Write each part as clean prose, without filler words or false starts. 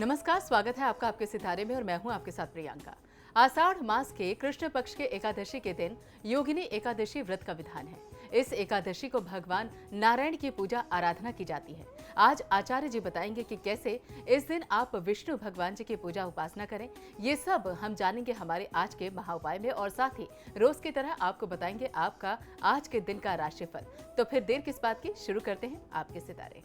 नमस्कार, स्वागत है आपका आपके सितारे में और मैं हूं आपके साथ प्रियंका। आषाढ़ मास के कृष्ण पक्ष के एकादशी के दिन योगिनी एकादशी व्रत का विधान है। इस एकादशी को भगवान नारायण की पूजा आराधना की जाती है। आज आचार्य जी बताएंगे कि कैसे इस दिन आप विष्णु भगवान जी की पूजा उपासना करें। ये सब हम जानेंगे हमारे आज के महाउपाय में और साथ ही रोज की तरह आपको बताएंगे आपका आज के दिन का राशिफल। तो फिर देर किस बात की, शुरू करते हैं आपके सितारे।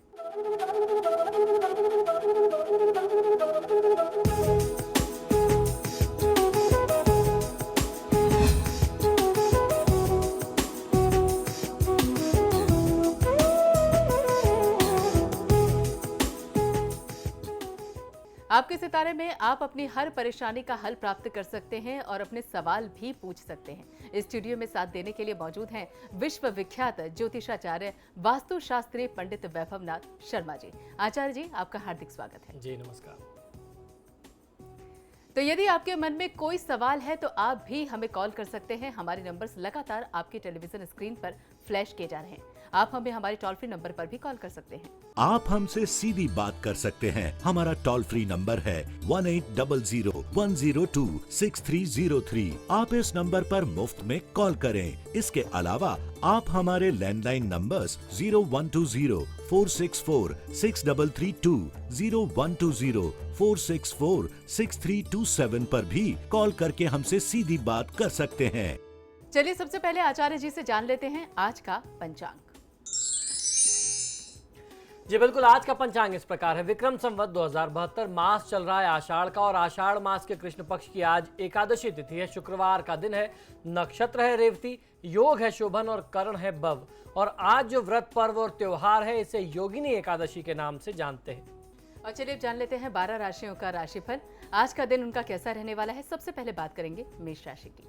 आपके सितारे में आप अपनी हर परेशानी का हल प्राप्त कर सकते हैं और अपने सवाल भी पूछ सकते हैं। इस स्टूडियो में साथ देने के लिए मौजूद हैं विश्व विख्यात ज्योतिषाचार्य वास्तुशास्त्री पंडित वैभवनाथ शर्मा जी। आचार्य जी, आपका हार्दिक स्वागत है। जी नमस्कार। तो यदि आपके मन में कोई सवाल है तो आप भी हमें कॉल कर सकते हैं। हमारे नंबर्स लगातार आपके टेलीविजन स्क्रीन पर फ्लैश किए जा रहे हैं। आप हमें हमारे टोल फ्री नंबर पर भी कॉल कर सकते हैं। आप हमसे सीधी बात कर सकते हैं। हमारा टोल फ्री नंबर है 1800-102-6303। आप इस नंबर पर मुफ्त में कॉल करें। इसके अलावा आप हमारे लैंडलाइन नंबर्स 0120-464-6332, 0120-464-6327 पर भी कॉल करके हमसे सीधी बात कर सकते हैं। चलिए सबसे पहले आचार्य जी से जान लेते हैं आज का पंचांग। जी बिल्कुल, आज का पंचांग इस प्रकार है। विक्रम संवत 2072 मास चल रहा है आषाढ़ का और आषाढ़ मास के कृष्ण पक्ष की आज एकादशी तिथि है। शुक्रवार का दिन है, नक्षत्र है रेवती, योग है शोभन और करण है बव। और आज जो व्रत पर्व और त्योहार है इसे योगिनी एकादशी के नाम से जानते हैं। और चलिए जान लेते हैं 12 राशियों का राशिफल। आज का दिन उनका कैसा रहने वाला है। सबसे पहले बात करेंगे मेष राशि की।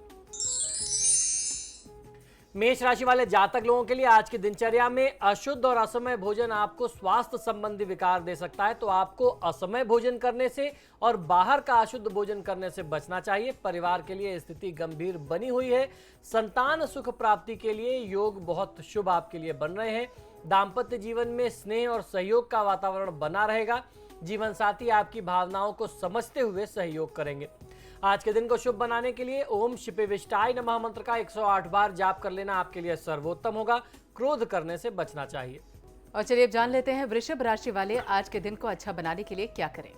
मेष राशि वाले जातक लोगों के लिए आज की दिनचर्या में अशुद्ध और असमय भोजन आपको स्वास्थ्य संबंधी विकार दे सकता है, तो आपको असमय भोजन करने से और बाहर का अशुद्ध भोजन करने से बचना चाहिए। परिवार के लिए स्थिति गंभीर बनी हुई है। संतान सुख प्राप्ति के लिए योग बहुत शुभ आपके लिए बन रहे हैं। दाम्पत्य जीवन में स्नेह और सहयोग का वातावरण बना रहेगा। जीवन साथी आपकी भावनाओं को समझते हुए सहयोग करेंगे। आज के दिन को शुभ बनाने के लिए ओम शिपेविष्टाय नमः मंत्र का 108 बार जाप कर लेना आपके लिए सर्वोत्तम होगा। क्रोध करने से बचना चाहिए। और चलिए अब जान लेते हैं वृषभ राशि वाले आज के दिन को अच्छा बनाने के लिए क्या करें।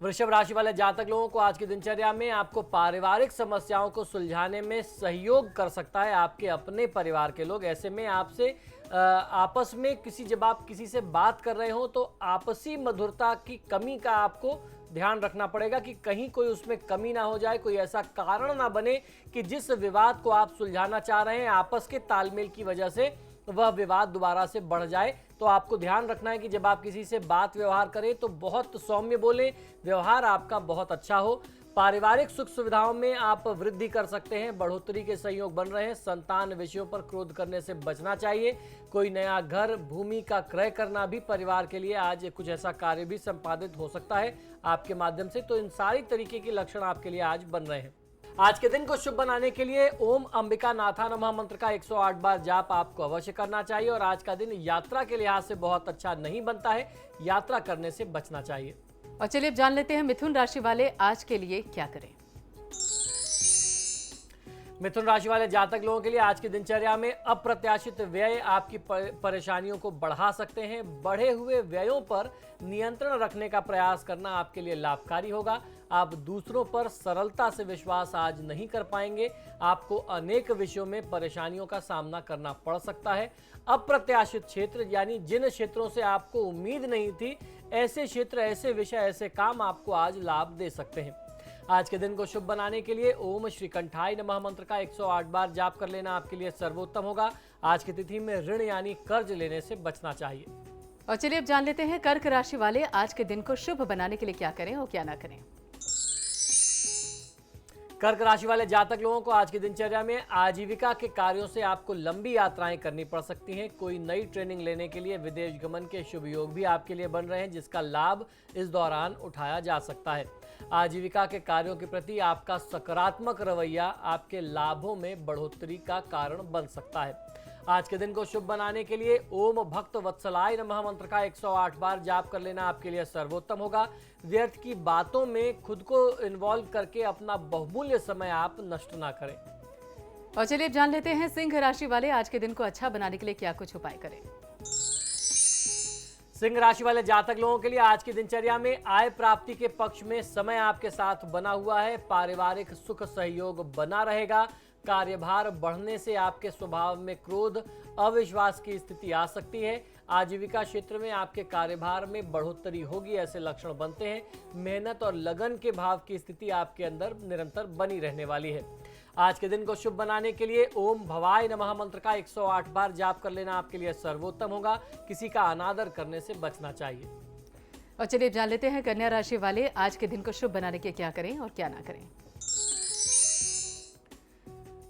वृषभ राशि वाले जातक लोगों को आज की दिनचर्या में आपको पारिवारिक समस्याओं को सुलझाने में सहयोग कर सकता है आपके अपने परिवार के लोग। ऐसे में आपसे आपस में जब आप किसी से बात कर रहे हो तो आपसी मधुरता की कमी का आपको ध्यान रखना पड़ेगा कि कहीं कोई उसमें कमी ना हो जाए, कोई ऐसा कारण ना बने कि जिस विवाद को आप सुलझाना चाह रहे हैं आपस के तालमेल की वजह से वह विवाद दोबारा से बढ़ जाए। तो आपको ध्यान रखना है कि जब आप किसी से बात व्यवहार करें तो बहुत सौम्य बोलें, व्यवहार आपका बहुत अच्छा हो। पारिवारिक सुख सुविधाओं में आप वृद्धि कर सकते हैं, बढ़ोतरी के संयोग बन रहे हैं। संतान विषयों पर क्रोध करने से बचना चाहिए। कोई नया घर भूमि का क्रय करना भी परिवार के लिए आज कुछ ऐसा कार्य भी संपादित हो सकता है आपके माध्यम से। तो इन सारी तरीके के लक्षण आपके लिए आज बन रहे हैं। आज के दिन को शुभ बनाने के लिए ओम अंबिका नाथा नमः मंत्र का 108 बार जाप आपको अवश्य करना चाहिए। और आज का दिन यात्रा के लिहाज से बहुत अच्छा नहीं बनता है, यात्रा करने से बचना चाहिए। और चलिए अब जान लेते हैं मिथुन राशि वाले आज के लिए क्या करें। मिथुन राशि वाले जातक लोगों के लिए आज की दिनचर्या में अप्रत्याशित व्यय आपकी परेशानियों को बढ़ा सकते हैं। बढ़े हुए व्ययों पर नियंत्रण रखने का प्रयास करना आपके लिए लाभकारी होगा। आप दूसरों पर सरलता से विश्वास आज नहीं कर पाएंगे। आपको अनेक विषयों में परेशानियों का सामना करना पड़ सकता है। अप्रत्याशित क्षेत्र यानी जिन क्षेत्रों से आपको उम्मीद नहीं थी, ऐसे क्षेत्र, ऐसे विषय, ऐसे काम आपको आज लाभ दे सकते हैं। आज के दिन को शुभ बनाने के लिए ओम श्री कंठाय नमः मंत्र का 108 बार जाप कर लेना आपके लिए सर्वोत्तम होगा। आज की तिथि में ऋण यानी कर्ज लेने से बचना चाहिए। और चलिए अब जान लेते हैं कर्क राशि वाले आज के दिन को शुभ बनाने के लिए क्या करें और क्या ना करें। कर्क राशि वाले जातक लोगों को आज की दिनचर्या में आजीविका के कार्यों से आपको लंबी यात्राएं करनी पड़ सकती हैं। कोई नई ट्रेनिंग लेने के लिए विदेश गमन के शुभ योग भी आपके लिए बन रहे हैं, जिसका लाभ इस दौरान उठाया जा सकता है। आजीविका के कार्यों के प्रति आपका सकारात्मक रवैया आपके लाभों में बढ़ोतरी का कारण बन सकता है। आज के दिन को शुभ बनाने के लिए ओम भक्त वत्सलाय नमः मंत्र का 108 बार जाप कर लेना आपके लिए सर्वोत्तम होगा। व्यर्थ की बातों में खुद को इन्वॉल्व करके अपना बहुमूल्य समय आप नष्ट ना करें। और चलिए अब जान लेते हैं सिंह राशि वाले आज के दिन को अच्छा बनाने के लिए क्या कुछ उपाय करें। सिंह राशि वाले जातक लोगों के लिए आज की दिनचर्या में आय प्राप्ति के पक्ष में समय आपके साथ बना हुआ है। पारिवारिक सुख सहयोग बना रहेगा। कार्यभार बढ़ने से आपके स्वभाव में क्रोध, अविश्वास की स्थिति आ सकती है। आजीविका क्षेत्र में आपके कार्यभार में बढ़ोतरी होगी, ऐसे लक्षण बनते हैं। मेहनत और लगन के भाव की स्थिति आपके अंदर निरंतर बनी रहने वाली है। आज के दिन को शुभ बनाने के लिए ओम भवाय नमः मंत्र का 108 बार जाप कर लेना आपके लिए सर्वोत्तम होगा। किसी का अनादर करने से बचना चाहिए। और चलिए जान लेते हैं कन्या राशि वाले आज के दिन को शुभ बनाने के क्या करें और क्या ना करें।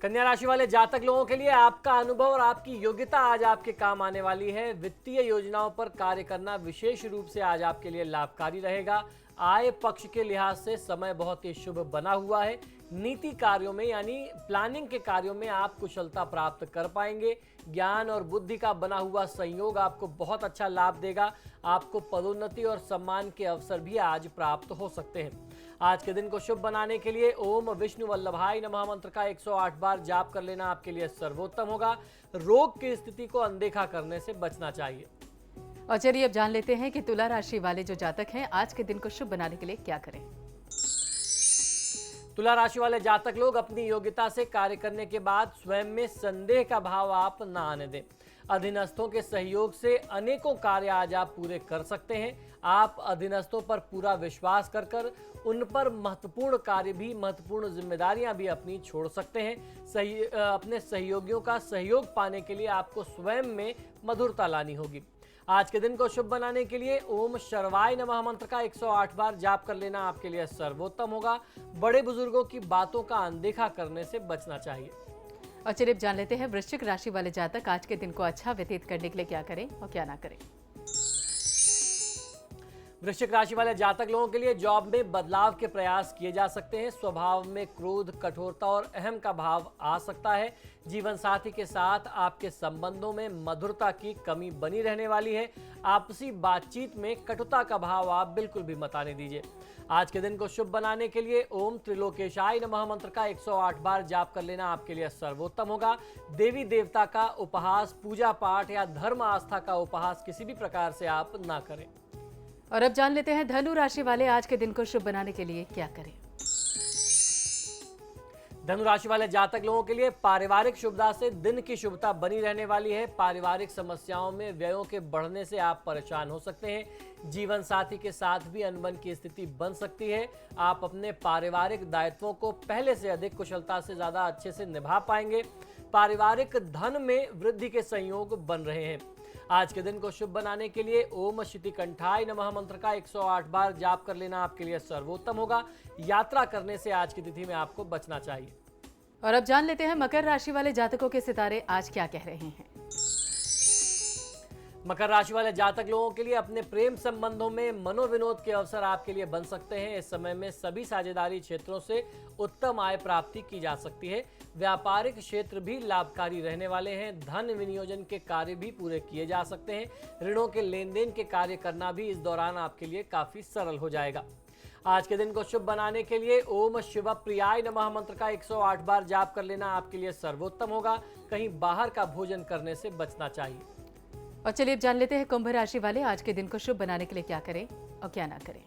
कन्या राशि वाले जातक लोगों के लिए आपका अनुभव और आपकी योग्यता आज आपके काम आने वाली है। वित्तीय योजनाओं पर कार्य करना विशेष रूप से आज आपके लिए लाभकारी रहेगा। आय पक्ष के लिहाज से समय बहुत ही शुभ बना हुआ है। नीति कार्यों में यानी प्लानिंग के कार्यों में आप कुशलता प्राप्त कर पाएंगे। ज्ञान और बुद्धि का बना हुआ संयोग आपको बहुत अच्छा लाभ देगा। आपको पदोन्नति और सम्मान के अवसर भी आज प्राप्त हो सकते हैं। आज के दिन को शुभ बनाने के लिए ओम विष्णु वल्लभाय नमः मंत्र का 108 बार जाप कर लेना आपके लिए सर्वोत्तम होगा। रोग की स्थिति को अनदेखा करने से बचना चाहिए। और चलिए अब जान लेते हैं कि तुला राशि वाले जो जातक हैं आज के दिन को शुभ बनाने के लिए क्या करें। तुला राशि वाले जातक लोग अपनी योग्यता से कार्य करने के बाद स्वयं में संदेह का भाव आप न आने दें। अधीनस्थों के सहयोग से अनेकों कार्य आज आप पूरे कर सकते हैं। आप अधीनस्थों पर पूरा विश्वास कर उन पर महत्वपूर्ण जिम्मेदारियां भी अपनी छोड़ सकते हैं। अपने सहयोगियों का सहयोग पाने के लिए आपको स्वयं में मधुरता लानी होगी। आज के दिन को शुभ बनाने के लिए ओम शर्वाय नमः मंत्र का 108 बार जाप कर लेना आपके लिए सर्वोत्तम होगा। बड़े बुजुर्गों की बातों का अनदेखा करने से बचना चाहिए। और चलिए अब जान लेते हैं वृश्चिक राशि वाले जातक आज के दिन को अच्छा व्यतीत करने के लिए क्या करें और क्या ना करें। वृश्चिक राशि वाले जातक लोगों के लिए जॉब में बदलाव के प्रयास किए जा सकते हैं। स्वभाव में क्रोध, कठोरता और अहम का भाव आ सकता है। जीवन साथी के साथ आपके संबंधों में मधुरता की कमी बनी रहने वाली है। आपसी बातचीत में कटुता का भाव आप बिल्कुल भी मत आने दीजिए। आज के दिन को शुभ बनाने के लिए ओम त्रिलोकेशाय नमः मंत्र का 108 बार जाप कर लेना आपके लिए सर्वोत्तम होगा। देवी देवता का उपहास, पूजा पाठ या धर्म आस्था का उपहास किसी भी प्रकार से आप ना करें। और अब जान लेते हैं धनु राशि वाले आज के दिन को शुभ बनाने के लिए क्या करें। धनु राशि वाले जातक लोगों के लिए पारिवारिक शुभता से दिन की शुभता बनी रहने वाली है। पारिवारिक समस्याओं में व्ययों के बढ़ने से आप परेशान हो सकते हैं। जीवन साथी के साथ भी अनबन की स्थिति बन सकती है। आप अपने पारिवारिक दायित्वों को पहले से अधिक कुशलता से ज्यादा अच्छे से निभा पाएंगे। पारिवारिक धन में वृद्धि के संयोग बन रहे हैं। आज के दिन को शुभ बनाने के लिए ओम शितिकंठाय नमः मंत्र का 108 बार जाप कर लेना आपके लिए सर्वोत्तम होगा। यात्रा करने से आज की तिथि में आपको बचना चाहिए। और अब जान लेते हैं मकर राशि वाले जातकों के सितारे आज क्या कह रहे हैं। मकर राशि वाले जातक लोगों के लिए अपने प्रेम संबंधों में मनोविनोद के अवसर आपके लिए बन सकते हैं। इस समय में सभी साझेदारी क्षेत्रों से उत्तम आय प्राप्ति की जा सकती है। व्यापारिक क्षेत्र भी लाभकारी रहने वाले हैं। धन विनियोजन के कार्य भी पूरे किए जा सकते हैं। ऋणों के लेन देन के कार्य करना भी इस दौरान आपके लिए काफी सरल हो जाएगा। आज के दिन को शुभ बनाने के लिए ओम शिव प्रियाय नमः मंत्र का 108 बार जाप कर लेना आपके लिए सर्वोत्तम होगा। कहीं बाहर का भोजन करने से बचना चाहिए। और चलिए अब जान लेते हैं कुंभ राशि वाले आज के दिन को शुभ बनाने के लिए क्या करें और क्या ना करें।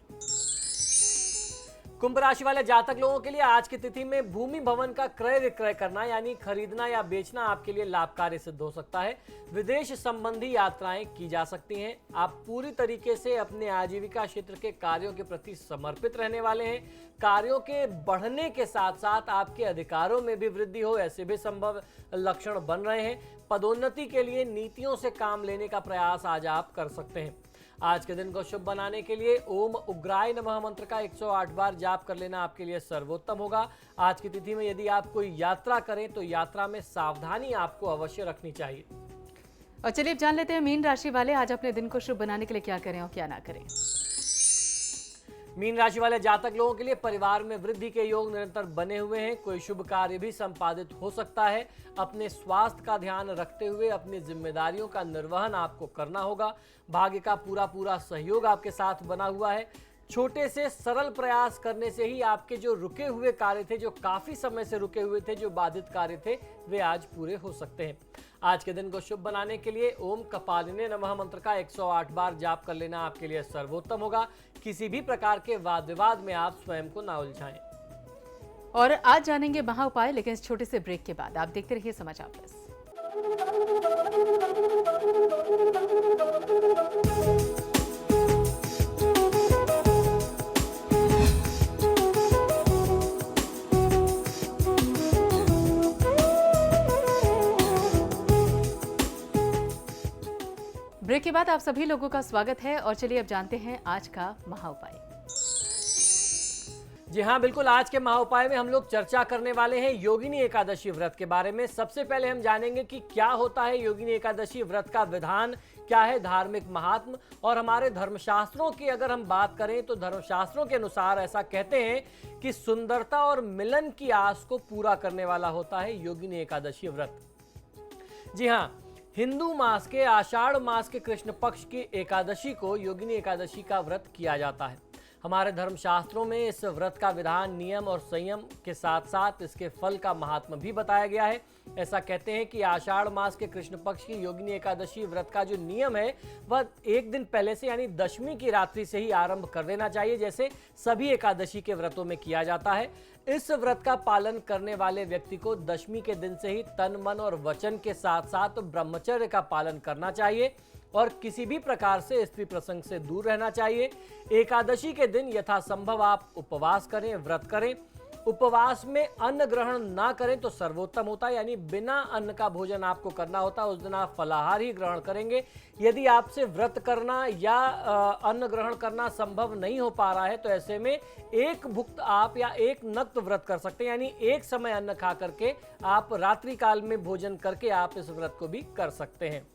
कुंभ राशि वाले जातक लोगों के लिए आज की तिथि में भूमि भवन का क्रय विक्रय करना यानी खरीदना या बेचना आपके लिए लाभकारी सिद्ध हो सकता है। विदेश संबंधी यात्राएं की जा सकती हैं। आप पूरी तरीके से अपने आजीविका क्षेत्र के कार्यों के प्रति समर्पित रहने वाले हैं। कार्यों के बढ़ने के साथ साथ आपके अधिकारों में भी वृद्धि हो, ऐसे भी संभव लक्षण बन रहे हैं। पदोन्नति के लिए नीतियों से काम लेने का प्रयास आज आप कर सकते हैं। आज के दिन को शुभ बनाने के लिए ओम उग्राय नमः मंत्र का 108 बार जाप कर लेना आपके लिए सर्वोत्तम होगा। आज की तिथि में यदि आप कोई यात्रा करें तो यात्रा में सावधानी आपको अवश्य रखनी चाहिए। और चलिए अब जान लेते हैं मीन राशि वाले आज अपने दिन को शुभ बनाने के लिए क्या करें और क्या ना करें। मीन राशि वाले जातक लोगों के लिए परिवार में वृद्धि के योग निरंतर बने हुए हैं। कोई शुभ कार्य भी संपादित हो सकता है। अपने स्वास्थ्य का ध्यान रखते हुए अपनी जिम्मेदारियों का निर्वहन आपको करना होगा। भाग्य का पूरा सहयोग आपके साथ बना हुआ है। छोटे से सरल प्रयास करने से ही आपके जो रुके हुए कार्य थे, जो काफी समय से रुके हुए थे, जो बाधित कार्य थे, वे आज पूरे हो सकते हैं। आज के दिन को शुभ बनाने के लिए ओम कपालिने नमः मंत्र का 108 बार जाप कर लेना आपके लिए सर्वोत्तम होगा। किसी भी प्रकार के वाद विवाद में आप स्वयं को ना उलझाएं। और आज जानेंगे महा उपाय, लेकिन इस छोटे से ब्रेक के बाद आप देखते रहिए समाचार प्लस। ब्रेक के बाद आप सभी लोगों का स्वागत है और चलिए अब जानते हैं आज का महा उपाय। जी हाँ, बिल्कुल। आज के महा उपाय में हम लोग चर्चा करने वाले हैं योगिनी एकादशी व्रत के बारे में। सबसे पहले हम जानेंगे कि क्या होता है योगिनी एकादशी व्रत का विधान, क्या है धार्मिक महात्म, और हमारे धर्मशास्त्रों की अगर हम बात करें तो धर्मशास्त्रों के अनुसार ऐसा कहते हैं कि सुंदरता और मिलन की आस को पूरा करने वाला होता है योगिनी एकादशी व्रत। जी हाँ, हिंदू मास के आषाढ़ मास के कृष्ण पक्ष की एकादशी को योगिनी एकादशी का व्रत किया जाता है। हमारे धर्मशास्त्रों में इस व्रत का विधान, नियम और संयम के साथ साथ इसके फल का महात्म भी बताया गया है। ऐसा कहते हैं कि आषाढ़ मास के कृष्ण पक्ष की योगिनी एकादशी व्रत का जो नियम है वह एक दिन पहले से यानी दशमी की रात्रि से ही आरंभ कर देना चाहिए, जैसे सभी एकादशी के व्रतों में किया जाता है। इस व्रत का पालन करने वाले व्यक्ति को दशमी के दिन से ही तन, मन और वचन के साथ साथ ब्रह्मचर्य का पालन करना चाहिए और किसी भी प्रकार से स्त्री प्रसंग से दूर रहना चाहिए। एकादशी के दिन यथासंभव आप उपवास करें, व्रत करें। उपवास में अन्न ग्रहण ना करें तो सर्वोत्तम होता है, यानी बिना अन्न का भोजन आपको करना होता है। उस दिन आप फलाहार ही ग्रहण करेंगे। यदि आपसे व्रत करना या अन्न ग्रहण करना संभव नहीं हो पा रहा है तो ऐसे में एक भुक्त आप या एक नक्त व्रत कर सकते हैं, यानी एक समय अन्न खा करके आप रात्रि काल में भोजन करके आप इस व्रत को भी कर सकते हैं।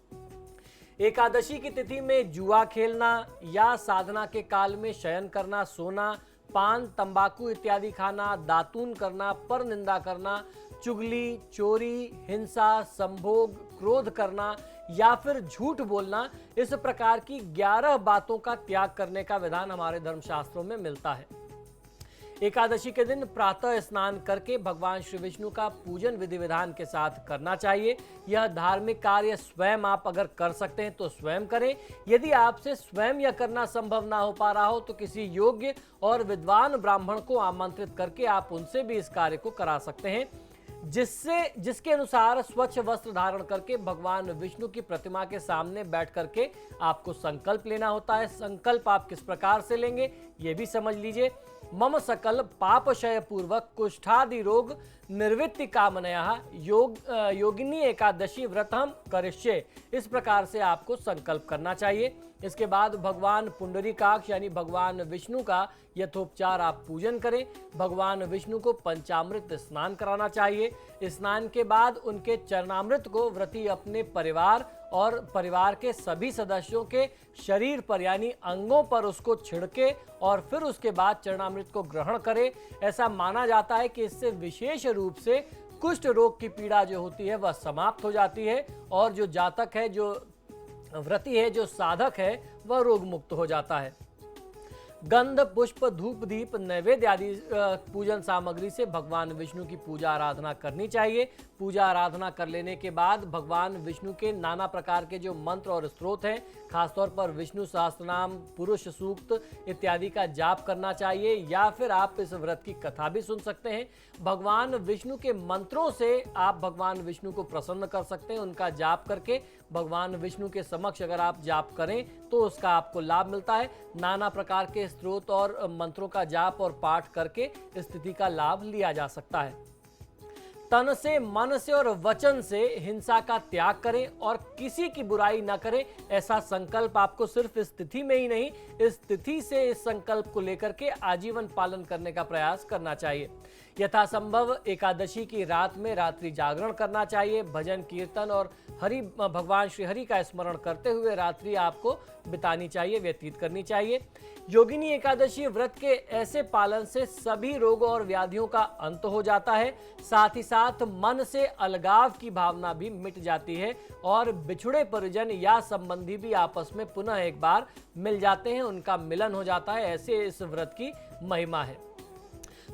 एकादशी की तिथि में जुआ खेलना या साधना के काल में शयन करना, सोना, पान, तंबाकू इत्यादि खाना, दातून करना, पर निंदा करना, चुगली, चोरी, हिंसा, संभोग, क्रोध करना या फिर झूठ बोलना, इस प्रकार की 11 बातों का त्याग करने का विधान हमारे धर्मशास्त्रों में मिलता है। एकादशी के दिन प्रातः स्नान करके भगवान श्री विष्णु का पूजन विधि विधान के साथ करना चाहिए। यह धार्मिक कार्य स्वयं आप अगर कर सकते हैं तो स्वयं करें। यदि आपसे स्वयं यह करना संभव ना हो पा रहा हो तो किसी योग्य और विद्वान ब्राह्मण को आमंत्रित करके आप उनसे भी इस कार्य को करा सकते हैं, जिसके अनुसार स्वच्छ वस्त्र धारण करके भगवान विष्णु की प्रतिमा के सामने बैठ करके आपको संकल्प लेना होता है। संकल्प आप किस प्रकार से लेंगे ये भी समझ लीजिए। मम सकल पापक्षय पूर्वक कुष्ठादि रोग निर्वृत्ति कामनया योगिनी एकादशी व्रतम करिष्ये, इस प्रकार से आपको संकल्प करना चाहिए। इसके बाद भगवान पुंडरीकाक्ष यानी भगवान विष्णु का यथोपचार आप पूजन करें। भगवान विष्णु को पंचामृत स्नान कराना चाहिए। स्नान के बाद उनके चरणामृत को व्रती अपने परिवार और परिवार के सभी सदस्यों के शरीर पर यानी अंगों पर उसको छिड़के और फिर उसके बाद चरणामृत को ग्रहण करे। ऐसा माना जाता है कि इससे विशेष रूप से कुष्ठ रोग की पीड़ा जो होती है वह समाप्त हो जाती है और जो जातक है, जो व्रती है, जो साधक है, वह रोग मुक्त हो जाता है। गंध, पुष्प, धूप, दीप, नैवेद्य आदि पूजन सामग्री से भगवान विष्णु की पूजा आराधना करनी चाहिए। पूजा आराधना कर लेने के बाद भगवान विष्णु के नाना प्रकार के जो मंत्र और स्तोत्र हैं, खासतौर पर विष्णु सहस्त्रनाम, पुरुष सूक्त इत्यादि का जाप करना चाहिए या फिर आप इस व्रत की कथा भी सुन सकते हैं। भगवान विष्णु के मंत्रों से आप भगवान विष्णु को प्रसन्न कर सकते हैं। उनका जाप करके भगवान विष्णु के समक्ष अगर आप जाप करें तो उसका आपको लाभ मिलता है। नाना प्रकार के स्तोत्र और मंत्रों का जाप और पाठ करके स्थिति का लाभ लिया जा सकता है। तन से, मन से और वचन से हिंसा का त्याग करें और किसी की बुराई न करें, ऐसा संकल्प आपको सिर्फ इस तिथि में ही नहीं, इस तिथि से इस संकल्प को लेकर के आजीवन पालन करने का प्रयास करना चाहिए। यथासंभव एकादशी की रात में रात्रि जागरण करना चाहिए। भजन कीर्तन और भगवान श्री हरि का स्मरण करते हुए रात्रि आपको बितानी चाहिए, व्यतीत करनी चाहिए। योगिनी एकादशी व्रत के ऐसे पालन से सभी रोगों और व्याधियों का अंत हो जाता है। साथ ही साथ मन से अलगाव की भावना भी मिट जाती है और बिछुड़े परिजन या संबंधी भी आपस में पुनः एक बार मिल जाते हैं, उनका मिलन हो जाता है। ऐसे इस व्रत की महिमा है।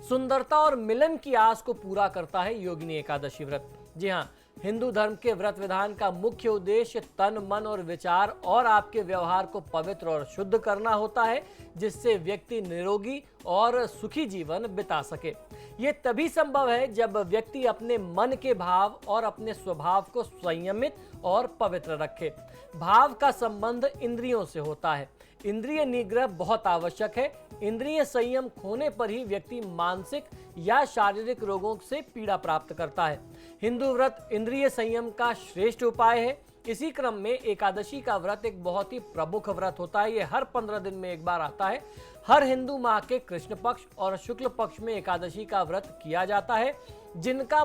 सुंदरता और मिलन की आस को पूरा करता है योगिनी एकादशी व्रत। जी हाँ, हिंदू धर्म के व्रत विधान का मुख्य उद्देश्य तन, मन और विचार और आपके व्यवहार को पवित्र और शुद्ध करना होता है, जिससे व्यक्ति निरोगी और सुखी जीवन बिता सके। ये तभी संभव है जब व्यक्ति अपने मन के भाव और अपने स्वभाव को संयमित और पवित्र रखे। भाव का संबंध इंद्रियों से होता है। इंद्रिय निग्रह बहुत आवश्यक है। इंद्रिय संयम खोने पर ही व्यक्ति मानसिक या शारीरिक रोगों से पीड़ा प्राप्त करता है। हिंदू व्रत इंद्रिय संयम का श्रेष्ठ उपाय है। इसी क्रम में एकादशी का व्रत एक बहुत ही प्रमुख व्रत होता है। ये हर 15 दिन में एक बार आता है। हर हिंदू माह के कृष्ण पक्ष और शुक्ल पक्ष में एकादशी का व्रत किया जाता है, जिनका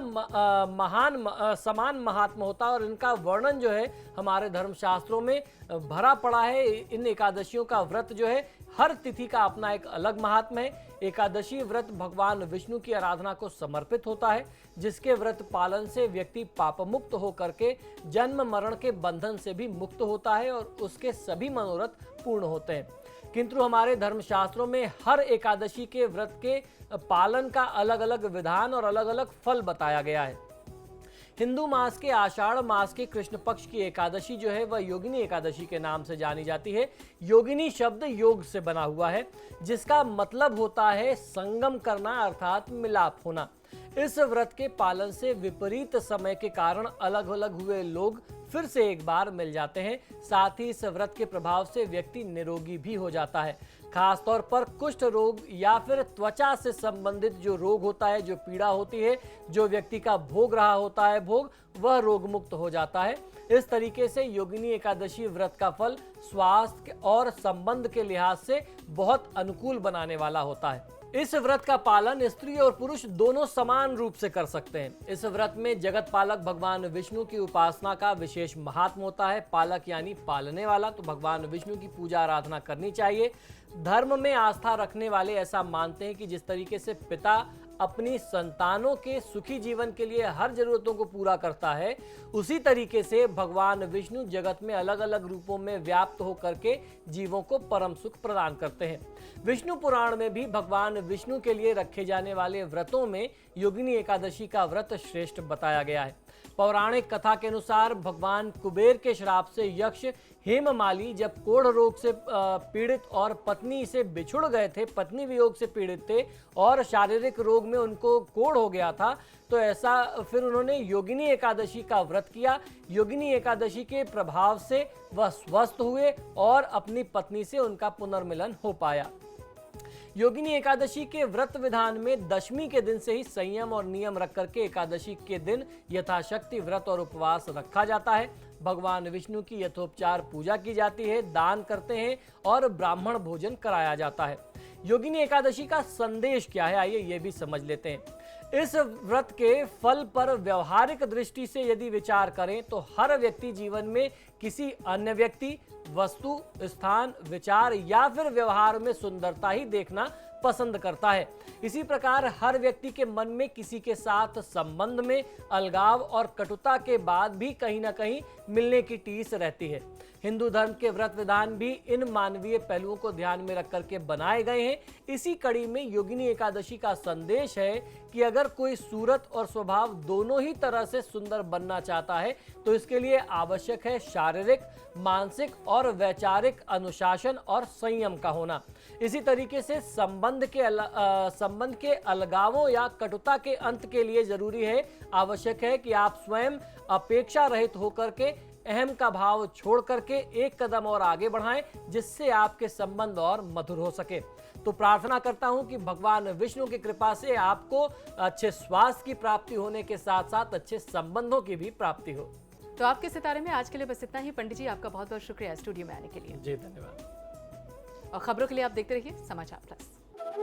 समान महात्मा होता है और इनका वर्णन जो है हमारे धर्मशास्त्रों में भरा पड़ा है। इन एकादशियों का व्रत जो है हर तिथि का अपना एक अलग महात्मा है। एकादशी व्रत भगवान विष्णु की आराधना को समर्पित होता है, जिसके व्रत पालन से व्यक्ति पाप मुक्त होकर के जन्म मरण के बंधन से भी मुक्त होता है और उसके सभी मनोरथ पूर्ण होते हैं। किंतु हमारे धर्मशास्त्रों में हर एकादशी के व्रत के पालन का अलग अलग विधान और अलग अलग फल बताया गया है। हिंदू मास के आषाढ़ मास के कृष्ण पक्ष की एकादशी जो है वह योगिनी एकादशी के नाम से जानी जाती है। योगिनी शब्द योग से बना हुआ है, जिसका मतलब होता है संगम करना अर्थात मिलाप होना। इस व्रत के पालन से विपरीत समय के कारण अलग अलग हुए लोग फिर से एक बार मिल जाते हैं। साथ ही इस व्रत के प्रभाव से व्यक्ति निरोगी भी हो जाता है। खासतौर पर कुष्ठ रोग या फिर त्वचा से संबंधित जो रोग होता है, जो पीड़ा होती है, जो व्यक्ति का भोग रहा होता है भोग, वह रोग मुक्त हो जाता है। इस तरीके से योगिनी एकादशी व्रत का फल स्वास्थ्य और संबंध के लिहाज से बहुत अनुकूल बनाने वाला होता है। इस व्रत का पालन स्त्री और पुरुष दोनों समान रूप से कर सकते हैं। इस व्रत में जगत पालक भगवान विष्णु की उपासना का विशेष महात्म होता है। पालक यानी पालने वाला, तो भगवान विष्णु की पूजा आराधना करनी चाहिए। धर्म में आस्था रखने वाले ऐसा मानते हैं कि जिस तरीके से पिता अपनी संतानों के सुखी जीवन के लिए हर जरूरतों को पूरा करता है, उसी तरीके से भगवान विष्णु जगत में अलग अलग रूपों में व्याप्त होकर के जीवों को परम सुख प्रदान करते हैं। विष्णु पुराण में भी भगवान विष्णु के लिए रखे जाने वाले व्रतों में योगिनी एकादशी का व्रत श्रेष्ठ बताया गया है। पौराणिक कथा के अनुसार भगवान कुबेर के श्राप से यक्ष हेममाली जब कोढ़ रोग से पीड़ित और पत्नी से बिछुड़ गए थे, पत्नी वियोग से पीड़ित थे और शारीरिक रोग में उनको कोढ़ हो गया था, तो ऐसा फिर उन्होंने योगिनी एकादशी का व्रत किया। योगिनी एकादशी के प्रभाव से वह स्वस्थ हुए और अपनी पत्नी से उनका पुनर्मिलन हो पाया। योगिनी एकादशी के व्रत विधान में दशमी के दिन से ही संयम और नियम रख करके एकादशी के दिन यथाशक्ति व्रत और उपवास रखा जाता है। भगवान विष्णु की यथोपचार पूजा की जाती है, दान करते हैं और ब्राह्मण भोजन कराया जाता है। योगिनी एकादशी का संदेश क्या है, आइए ये भी समझ लेते हैं। इस व्रत के फल पर व्यवहारिक दृष्टि से यदि विचार करें तो हर व्यक्ति जीवन में किसी अन्य व्यक्ति, वस्तु, स्थान, विचार या फिर व्यवहार में सुंदरता ही देखना पसंद करता है। इसी प्रकार हर व्यक्ति के मन में किसी के साथ संबंध में अलगाव और कटुता के बाद भी कहीं ना कहीं मिलने की टीस रहती है। हिंदू धर्म के व्रत विधान भी इन मानवीय पहलुओं को ध्यान में रख करके बनाए गए हैं। इसी कड़ी में योगिनी एकादशी का संदेश है कि अगर कोई सूरत और स्वभाव दोनों ही तरह से सुंदर बनना चाहता है तो इसके लिए आवश्यक है शारीरिक, मानसिक और वैचारिक अनुशासन और संयम का होना। इसी तरीके से संबंध के अलगावों या कटुता के अंत के लिए जरूरी है, आवश्यक है कि आप स्वयं अपेक्षा रहित होकर के अहम का भाव छोड़ करके एक कदम और आगे बढ़ाएं, जिससे आपके संबंध और मधुर हो सके। तो प्रार्थना करता हूं कि भगवान विष्णु की कृपा से आपको अच्छे स्वास्थ्य की प्राप्ति होने के साथ साथ अच्छे संबंधों की भी प्राप्ति हो। तो आपके सितारे में आज के लिए बस इतना ही। पंडित जी, आपका बहुत बहुत शुक्रिया स्टूडियो में आने के लिए। जी धन्यवाद। और खबरों के लिए आप देखते रहिए समाचार प्लस। है।